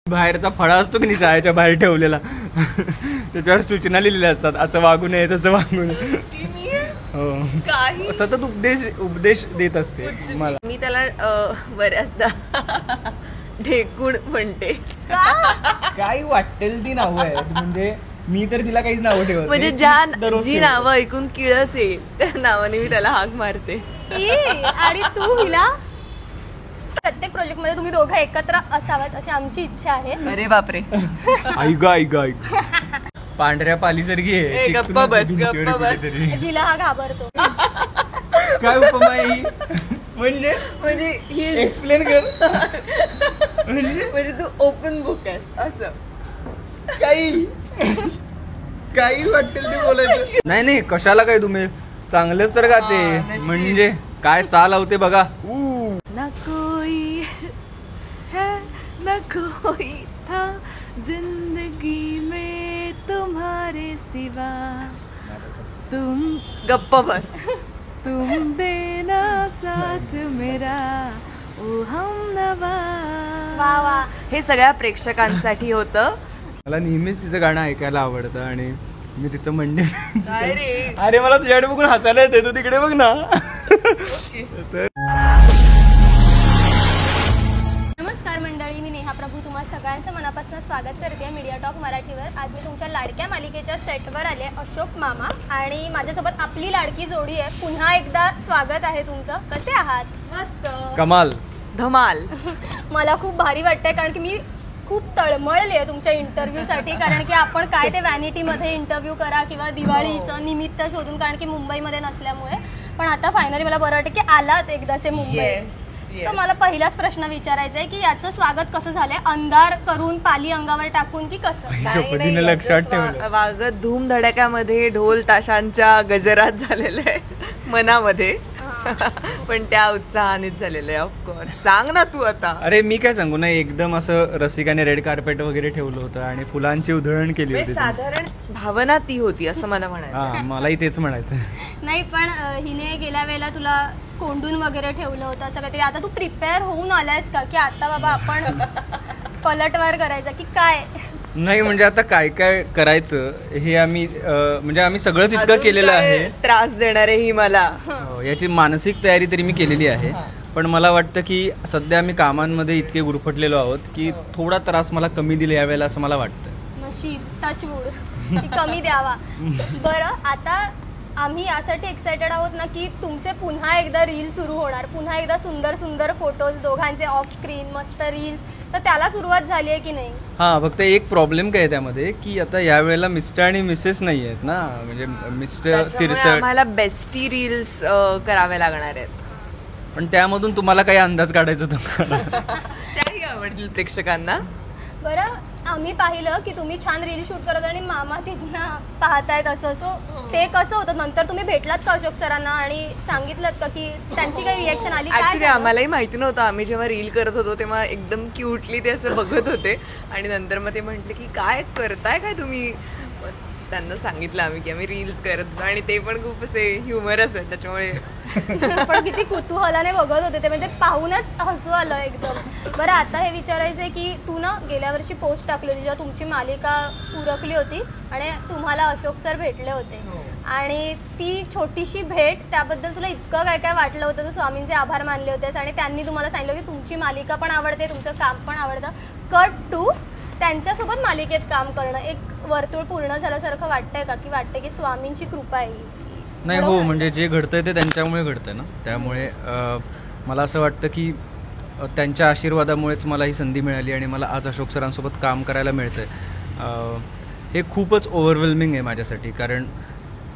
बाहेरचा फळा असतो की नाही शाळेच्या बाहेर ठेवलेला त्याच्यावर सूचना लिहिलेल्या असतात, असं वागू नये तसं वागू नये. हो, सतत उपदेश देत असते मला. मी त्याला बऱ्याचदा ढेकूण म्हणते. काय वाटेल ती नावं आहेत, म्हणजे मी तर तिला काहीच नावं ठेवत म्हणजे जी नावं ऐकून किळस येईल त्या नावाने मी त्याला हाक मारते. आणि तू हिला प्रत्येक प्रोजेक्ट मध्ये तुम्ही दोघं एकत्र असावात अशी आमची इच्छा आहे. अरे बापरे. ऐक पांढऱ्या पालीसारखी आहे. गप्प बस. जिला हा घाबरतो. काय उपमा ही म्हणजे ही एक्सप्लेन कर. म्हणजे तू ओपन बुक आहेस असं काही वाटेल ते बोलायचं. नाही कशाला काय, तुम्ही चांगलेच तर गाते. म्हणजे काय सा लावते बघा. ना कोई है ना कोई था जिंदगी में तुम्हारे सिवा, तुम गप्प बस, तुम देना साथ मेरा ओ हमनवा. वा. हे सगळ्या प्रेक्षकांसाठी होतं. मला नेहमीच तिचं गाणं ऐकायला आवडतं आणि मी तिचं म्हणणे. काय रे, अरे मला तुझ्याकडे बघून हसायला येते, तू तिकडे बघ ना. नमस्कार मंडळी, मी नेहा प्रभू तुम्हा सगळ्यांचं मनापासून स्वागत करते मीडिया टॉक मराठीवर. आज मी तुमच्या लाडक्या मालिकेच्या सेटवर आले, अशोक मामा, आणि माझ्यासोबत आपली लाडकी जोडी आहे. पुन्हा एकदा स्वागत आहे तुमचं. कसे आहात? मस्त, कमाल, धमाल. मला खूप भारी वाटतंय कारण की मी खूप तळमळली आहे तुमच्या इंटरव्ह्यूसाठी. कारण की आपण काय ते व्हॅनिटीमध्ये इंटरव्ह्यू करा किंवा दिवाळीचं निमित्त शोधून, कारण की मुंबईमध्ये नसल्यामुळे. पण आता फायनली मला बरं वाटतं की आलात एकदाचे मुंबई. सो मला पहिलाच प्रश्न विचारायचा आहे की याचं स्वागत कसं झालंय, अंधार करून पाली अंगावर टाकून की कसं? लक्षात ठेवलं. वागत धूमधडक्यामध्ये ढोल ताशांच्या गजरात झालेलं आहे मनामध्ये, पण त्या उत्साहानेच झालेलं आहे. ऑफकोर्स. सांग ना तू आता. अरे मी काय सांगू ना, एकदम असं रसिकाने रेड कार्पेट वगैरे ठेवलं होतं आणि फुलांची उधळण केली होती. साधारण भावना ती होती असं मला म्हणायचं. मलाही तेच म्हणायचं. नाही पण हिने गेल्या वेळेला तुला कोंडून वगैरे ठेवलं होतं असं काहीतरी. आता तू प्रिपेअर होऊन आलायस का की आता बाबा आपण पलटवार करायचा की काय? नाही म्हणजे आता काय काय करायचं हे आम्ही म्हणजे आम्ही सगळंच इतकं केलेलं आहे. त्रास देणारे ही मला याची मानसिक तयारी तरी मी केलेली आहे. पण मला वाटतं की सध्या आम्ही कामांमध्ये इतके गुरफटलेलो आहोत की थोडा त्रास मला कमी दिला यावेळेला असं मला वाटतं. नशीब, टचवूड, कमी द्यावा. बरं, आता आम्ही यासाठी एक्सायटेड आहोत ना की तुमचे पुन्हा एकदा रील सुरू होणार, पुन्हा एकदा सुंदर सुंदर फोटोज दोघांचे ऑफ स्क्रीन मस्त रील्स, तर त्याला सुरुवात झाली आहे की नाही? फक्त एक प्रॉब्लेम काय आहे त्यामध्ये की आता यावेळेला मिस्टर आणि मिसेस नाही आहेत ना, म्हणजे मिस्टर तिरसट, आम्हाला बेस्टी रील्स करावे लागणार आहेत. पण त्यामधून तुम्हाला काही अंदाज काढायचा होता? त्याही आवडतील प्रेक्षकांना. बरं, आम्ही पाहिलं की तुम्ही छान रील शूट करत आणि मामा तिथनं पाहतायत असं. सो ते कसं होतं? नंतर तुम्ही भेटलात का अशोक सरांना आणि सांगितलं का की त्यांची काही रिएक्शन आली? ऍक्च्युली आम्हालाही माहिती नव्हतं. आम्ही जेव्हा रील करत होतो तेव्हा एकदम क्यूटली ते असं बघत होते आणि नंतर मग ते म्हटले की काय करताय काय तुम्ही. त्यांना सांगितलं आम्ही की आम्ही रील्स करत होतो आणि ते पण खूप असे ह्युमरस आहेत त्याच्यामुळे. पण किती कुतूहलाने बघत होते ते, म्हणजे पाहूनच हसू आलं एकदम. बरं, आता हे विचारायचं आहे की तू ना गेल्या वर्षी पोस्ट टाकली होती जेव्हा तुमची मालिका उरकली होती आणि तुम्हाला अशोक सर भेटले होते. आणि ती छोटीशी भेट, त्याबद्दल तुला इतकं काय काय वाटलं होतं, तू स्वामींचे आभार मानले होतेस आणि त्यांनी तुम्हाला सांगितलं की तुमची मालिका पण आवडते, तुमचं काम पण आवडतं. कट टू त्यांच्यासोबत मालिकेत काम करणं, एक वर्तुळ पूर्ण झाल्यासारखं वाटतंय का की वाटतंय की स्वामींची कृपा आहे? नाही, हो, म्हणजे जे घडतंय ते त्यांच्यामुळे घडतंय ना, त्यामुळे मला असं वाटतं की त्यांच्या आशीर्वादामुळेच मला ही संधी मिळाली आणि मला आज अशोक सरांसोबत काम करायला मिळतंय. हे खूपच ओव्हरवेल्मिंग आहे माझ्यासाठी, कारण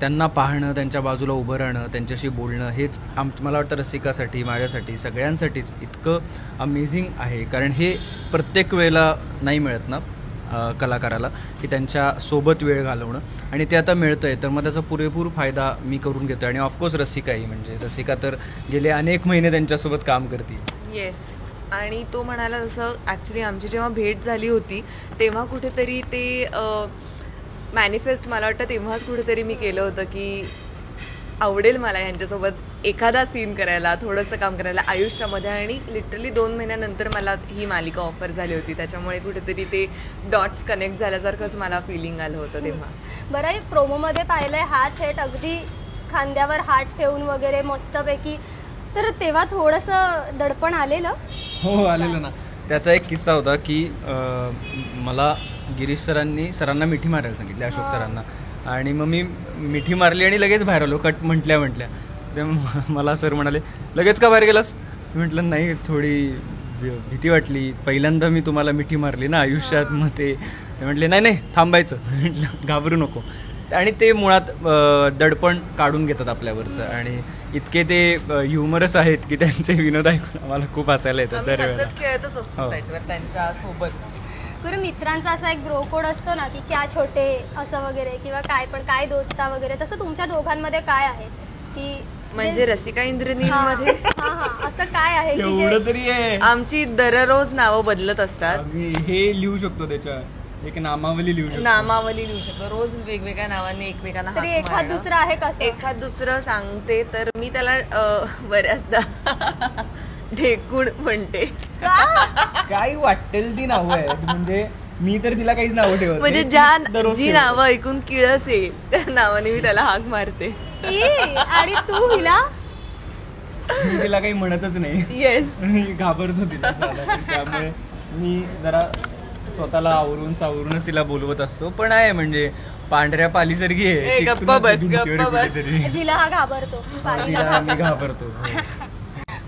त्यांना पाहणं, त्यांच्या बाजूला उभं राहणं, त्यांच्याशी बोलणं, हेच मला वाटतं रसिकासाठी, माझ्यासाठी, सगळ्यांसाठीच इतकं अमेझिंग आहे. कारण हे प्रत्येक वेळेला नाही मिळत ना कलाकाराला, की त्यांच्या सोबत वेळ घालवणं, आणि ते आता मिळतं आहे. तर मग त्याचा पुरेपूर फायदा मी करून घेतो आहे. आणि ऑफकोर्स रसिकाही, म्हणजे रसिका तर गेले अनेक महिने त्यांच्यासोबत काम करते. येस. आणि तो म्हणाला जसं ॲक्च्युली आमची जेव्हा भेट झाली होती तेव्हा कुठेतरी ते मॅनिफेस्ट मला वाटतं तेव्हाच कुठेतरी मी केलं होतं की आवडेल मला यांच्यासोबत एखादा सीन करायला, थोडंसं काम करायला आयुष्यामध्ये. आणि लिटरली 2 महिन्यानंतर मला ही मालिका ऑफर झाली होती, त्याच्यामुळे कुठेतरी ते डॉट्स कनेक्ट झाल्यासारखंच मला फिलिंग आलं होतं तेव्हा. बरं, प्रोमोमध्ये पाहिलंय हात थेट अगदी खांद्यावर हात ठेवून वगैरे मस्तपैकी, तर तेव्हा थोडंसं दडपण आलेलं? हो आलेलं ना. त्याचा एक किस्सा होता की मला गिरीश सरांना मिठी मारायला सांगितली, अशोक सरांना. आणि मग मी मिठी मारली आणि लगेच बाहेर आलो कट म्हटल्या. ते मला सर म्हणाले, लगेच का बाहेर गेलास? मी म्हटलं नाही, थोडी भीती वाटली, पहिल्यांदा मी तुम्हाला मिठी मारली ना आयुष्यात. मग ते म्हटले नाही थांबायचं. म्हटलं घाबरू नको. आणि ते मुळात दडपण काढून घेतात आपल्यावरचं, आणि इतके ते ह्युमरस आहेत की त्यांचे विनोद ऐकून आम्हाला खूप हसायला येतं दरवेळेला. खेळतच असतो सेटवर त्यांच्या सोबत. बरं, मित्रांचा असा एक ब्रो कोड असतो ना की क्या छोटे असं वगैरे, किंवा काय दोस्ता वगैरे, तसं तुमच्या दोघांमध्ये काय आहे की म्हणजे रसिका इंद्रनील मध्ये असं काय आहे की एवढं तरी आहे. आमची दररोज नावं बदलत असतात. हे लिहू शकतो, त्याच्या एक नामावली लिहू शकतो. रोज वेगवेगळ्या नावाने एकमेकांना तरी हाक एखाद मारणं. दुसरं आहे का? एखाद दुसरं सांगते तर मी त्याला बऱ्याचदा ढेकूड म्हणते. काय वाटेल ती नावं आहेत, म्हणजे मी तर तिला काहीच नावं ठेवत म्हणजे जी नावं ऐकून किळस येईल त्या नावाने मी त्याला हाक मारते. आणि तू हिला? मी तिला काही म्हणतच नाही. येस, मी घाबरतो तिला, त्यामुळे मी जरा स्वतःला आवरून सावरूनच तिला बोलवत असतो. पण आहे म्हणजे पांढऱ्या पालीसारखी आहे. गप्पा बस. जिला हा घाबरतो, मी घाबरतो.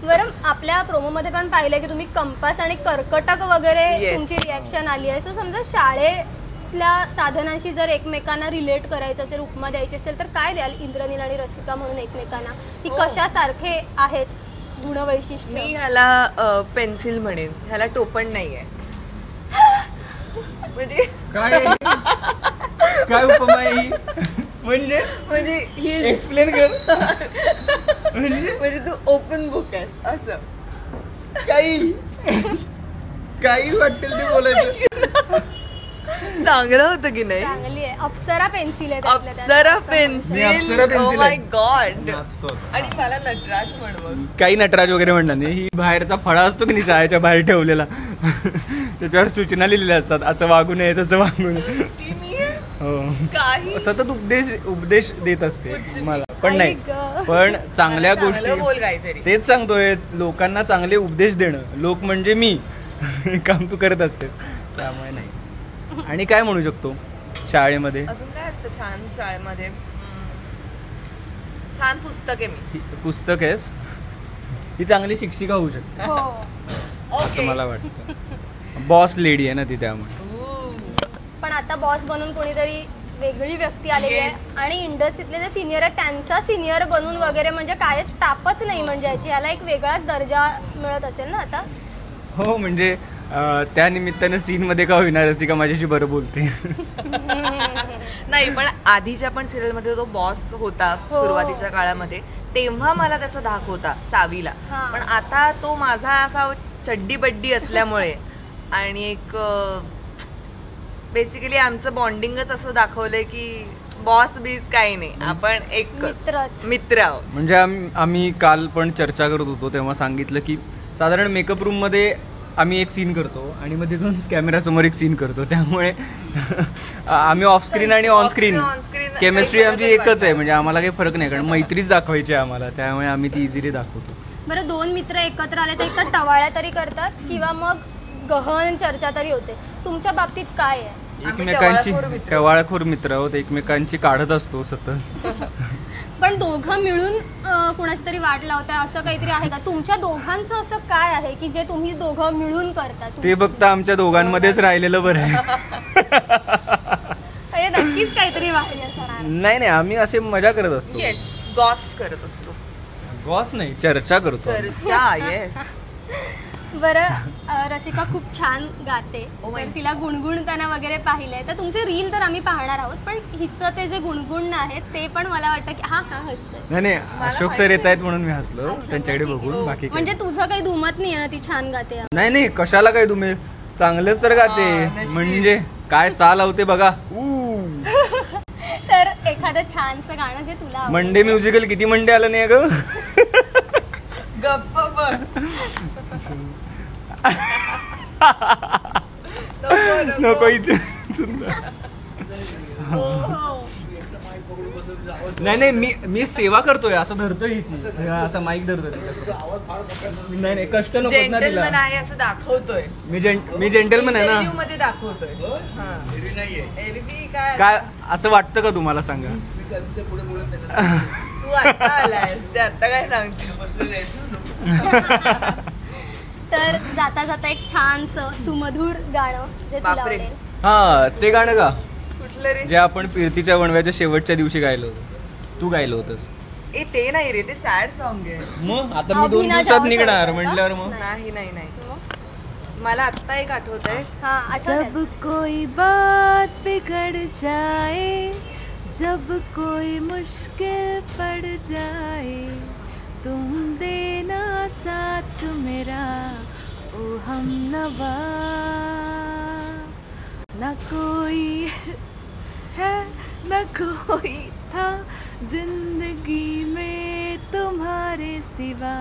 बरं, आपल्या प्रोमोमध्ये पण पाहिलंय की तुम्ही कंपास आणि कर्कटक वगैरे तुमची रिॲक्शन आली आहे. सो समजा शाळेतल्या साधनांशी जर एकमेकांना रिलेट करायचं असेल, उपमा द्यायची असेल, तर काय द्याल इंद्रनील आणि रसिका म्हणून एकमेकांना, की कशासारखे आहेत गुणवैशिष्ट्य? मी ह्याला पेन्सिल म्हणेन, ह्याला टोपण नाहीये. म्हणजे काय उपमा आहे म्हणजे ही एक्सप्लेन कर. म्हणजे तू ओपन बुक आहेस असं. काही वाटेल ते बोलायचं. चांगलं होतं की नाही? चांगली आहे. अप्सरा पेन्सिल आहे. अप्सरा पेन्सिल. Oh my God. नाचतो. आणि मला नटराज म्हणवं. काही नटराज वगैरे म्हणणार नाही. ही बाहेरचा फळा असतो की नाही शाळेच्या बाहेर ठेवलेला, त्याच्यावर सूचना लिहिलेल्या असतात, असं वागू नये तसं वागू नये. काही सतत उपदेश देत असते मला. पण नाही, पण चांगल्या गोष्टी तेच सांगतोय, लोकांना चांगले उपदेश देणं, लोक म्हणजे मी काम तू करत असतेस, त्यामुळे नाही. आणि काय म्हणू शकतो शाळेमध्ये अजून काय असतं छान शाळेमध्ये? छान पुस्तक आहे. मी पुस्तक आहेस, ही चांगली शिक्षिका होऊ शकते असं मला वाटतं. बॉस लेडी आहे ना ती, त्यामुळे. पण आता बॉस बनून कोणीतरी वेगळी व्यक्ती आलेली आहे, आणि इंडस्ट्रीतले जे सिनियर आहेत त्यांचा सिनियर बनून वगैरे, म्हणजे कायच टापच नाही म्हणजे याची, याला एक वेगळाच दर्जा मिळत असेल ना आता. हो, म्हणजे त्या निमित्तानं सीन मध्ये का होईना रसिका माझ्याशी बरं बोलते. नाही, पण आधीच्या पण सिरियल मध्ये तो बॉस होता सुरुवातीच्या काळामध्ये, तेव्हा मला त्याचा धाक होता सावीला. पण आता तो माझा असा चड्डी बड्डी असल्यामुळे, आणि एक बेसिकली आमचं बॉन्डिंगच असं दाखवलंय की बॉस बीज काही नाही, आपण एक मित्र आहोत. म्हणजे आम्ही काल पण चर्चा करत होतो तेव्हा सांगितलं की साधारण मेकअप रूम मध्ये आम्ही एक सीन करतो आणि मग तिथून कॅमेरा समोर एक सीन करतो, त्यामुळे आम्ही ऑफ स्क्रीन आणि ऑन स्क्रीन केमिस्ट्री आमची एकच आहे. म्हणजे आम्हाला काही फरक नाही, कारण मैत्रीच दाखवायची आहे आम्हाला, त्यामुळे आम्ही ती इझिली दाखवतो. बरं, दोन मित्र एकत्र आले तर एकतर टवाळ्या तरी करतात किंवा मग गहन चर्चा तरी होते. तुमच्या बाबतीत काय आहे? एकमेकांची टवाळखोर मित्र आहोत, एकमेकांची काढत असतो सतत. पण दोघं मिळून कुणाची तरी वाट लावताय असं काहीतरी आहे का? तुमच्या दोघांचं असं काय आहे की जे तुम्ही दोघं मिळून करता? ते फक्त आमच्या दोघांमध्येच राहिलेलं बरं आहे. नक्कीच काहीतरी वाटली असणार. नाही, आम्ही असे मजा करत असतो. येस, गॉस करत असतो. गॉस नाही, चर्चा करतो. चर्चा. येस. बरं, रसिका खूप छान गाते, तर तिला गुणगुणताना वगैरे पाहिलंय, तर तुमचे रील तर आम्ही पाहणार आहोत, पण हिचं ते जे गुणगुण आहेत ते पण मला वाटतं की हा हसतंय. नाही, अशोक सर येत आहेत म्हणून मी हसलो त्यांच्याकडे बघून. बाकी म्हणजे तुझं काही दुमत नाही ना, ती छान गाते. नाही, कशाला काय, तुम्ही चांगलंच तर गाते, म्हणजे काय सा लावते बघा. तर एखादं छानसं गाणं जे तुला मंडे म्युझिकल किती मंडे आलं नाही ग. गप्प बस. नको इथे नाही नाही मी सेवा करतोय असं धरतोय हिची असं माईक धरतोय नाही नाही कष्ट नको ना जेंटलमन तिला आहे असं दाखवतोय. मी जेंटलमन आहे ना Interview मध्ये दाखवतोय. हा. एरवी काय असं वाटतं का तुम्हाला सांगा तू आता आलायस ते आता काय सांगते. तर जाता जाता एक छानसं सुमधूर गाणं जे तुला बापरे. आवडेल. हा ते गाणं का कुठलं रे? जे आपण फिरतीच्या वणव्याच्या शेवटच्या दिवशी गायलो होतो तू गायलो होतस ए ते नाही रे, ते सॅड सॉन्ग आहे. मग आता मी 2 अभिना दिवसात जाऊ निघणार शकतो का? म्हटल्यावर मग नाही नाही नाही. मला आत्ता एक आठवत आहे. हा आठवत जब कोई बात बिगड़ जाए, जब कोई मुश्किल पड़ जाए, तुम देना साथ मेरा ओ हमनवा. न कोई है न कोई था जिंदगी में तुम्हारे सिवा,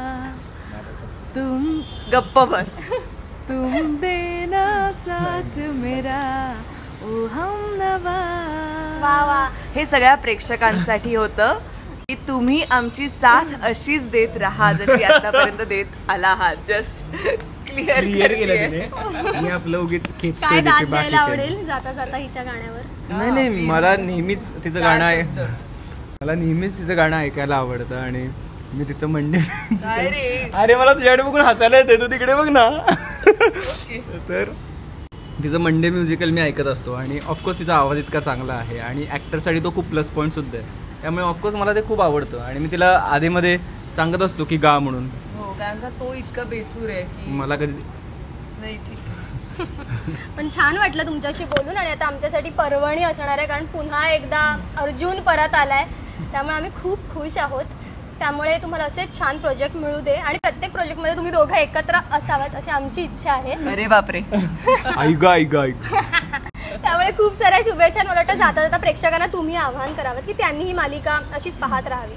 तुम गप्प बस. तुम देना साथ मेरा ओ हमनवा. वा वा. हे सगळ्या प्रेक्षकांसाठी होतं की तुम्ही आमची साथ अशीच देत राहा जशी आतापर्यंत देत आला आहात. जस्ट क्लिअर क्लिअर केलं तिने आणि आपलं उगीच खेचतोय काय त्याची दाद द्यायला बाकी काही. आवडेल जाता जाता हिच्या गाण्यावर? नाही नाही मला नेहमीच तिचं गाणं आहे मला नेहमीच तिचं गाणं ऐकायला आवडतं आणि मी तिचं म्हणणे काय रे? अरे मला तुझ्याकडे बघून हसायला येते तू तिकडे बघ ना तर तिचं मंडे म्युझिकल मी ऐकत असतो आणि ऑफकोर्स तिचा आवाज इतका चांगला आहे आणि ॲक्टरसाठी तो खूप प्लस पॉईंट सुद्धा आहे त्यामुळे ऑफकोर्स मला ते खूप आवडतं आणि मी तिला आधीमध्ये सांगत असतो की गा म्हणून. हो कारण का तो इतका बेसूर आहे की मला कधी नाही ठीक. पण छान वाटलं तुमच्याशी बोलून आणि आता आमच्यासाठी पर्वणी असणार आहे कारण पुन्हा एकदा अर्जुन परत आलाय त्यामुळे आम्ही खूप खुश आहोत. त्यामुळे तुम्हाला असे छान प्रोजेक्ट मिळू दे आणि प्रत्येक प्रोजेक्टमध्ये तुम्ही दोघं एकत्र असावात अशी आमची इच्छा आहे. अरे बापरे. ऐक ऐक ऐक त्यामुळे खूप साऱ्या शुभेच्छा. मला वाटतं जाता जाता प्रेक्षकांना तुम्ही आवाहन करावं की त्यांनी ही मालिका अशीच पाहत राहावी.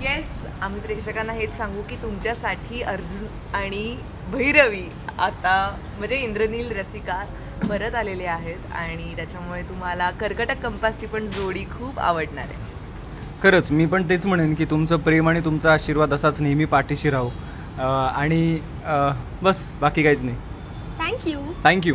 येस आम्ही प्रेक्षकांना हेच सांगू की तुमच्यासाठी अर्जुन आणि भैरवी आता म्हणजे इंद्रनील रसिका परत आलेले आहेत आणि त्याच्यामुळे तुम्हाला कर्कटक कंपासची पण जोडी खूप आवडणार आहे. खरंच मी पण तेच म्हणेन की तुमचं प्रेम आणि तुमचा आशीर्वाद असाच नेहमी पाठीशी राहू आणि बस बाकी काहीच नाही. थँक्यू. थँक्यू.